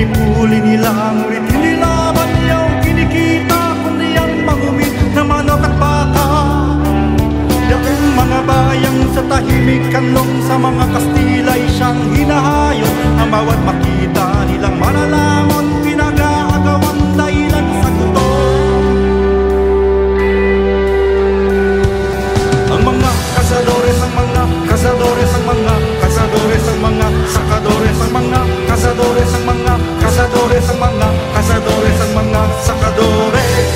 pinipuli nila, ngunit hindi laban niyang kinikita, kundi ang mangumit na manok at baka. Yaong mga bayang sa tahimik kanlong sa mga Kastila'y siyang hinahayon. Ang bawat makita nilang malalamon, pinag-aagawan dahilan sa gutom. Ang mga kasadores, ang mga kasadores, ang mga kasadores, ang mga sakadores, ang mga kasadores, ang mga kasadores, ang mga kasadores, ang mga sakadores.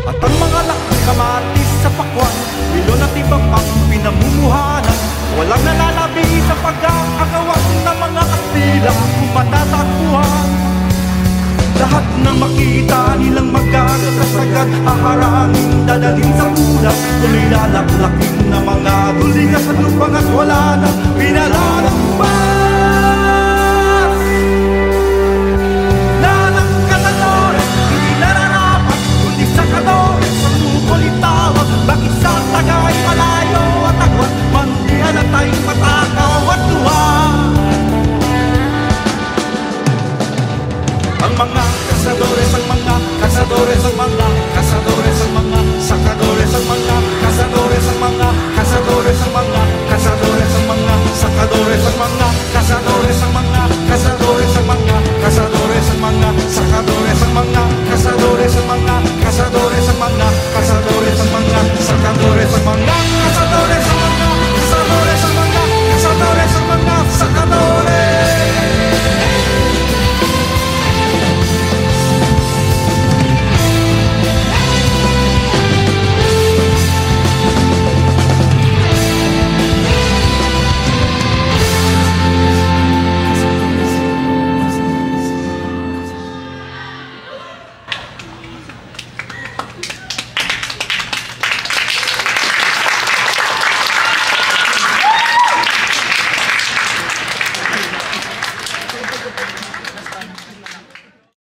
At ang mga kamatis sa pakwan, ilon at iba pang pinamumuhanan, walang nalalabi sa pag-aagawan ng mga Kastila kung matatakbuhan. Lahat ng makita nilang magkakasagad, haharangin, dadalhin sa ulat, tuloy lalaklakin na mga tulingas at lupang at wala na pinalalakbay.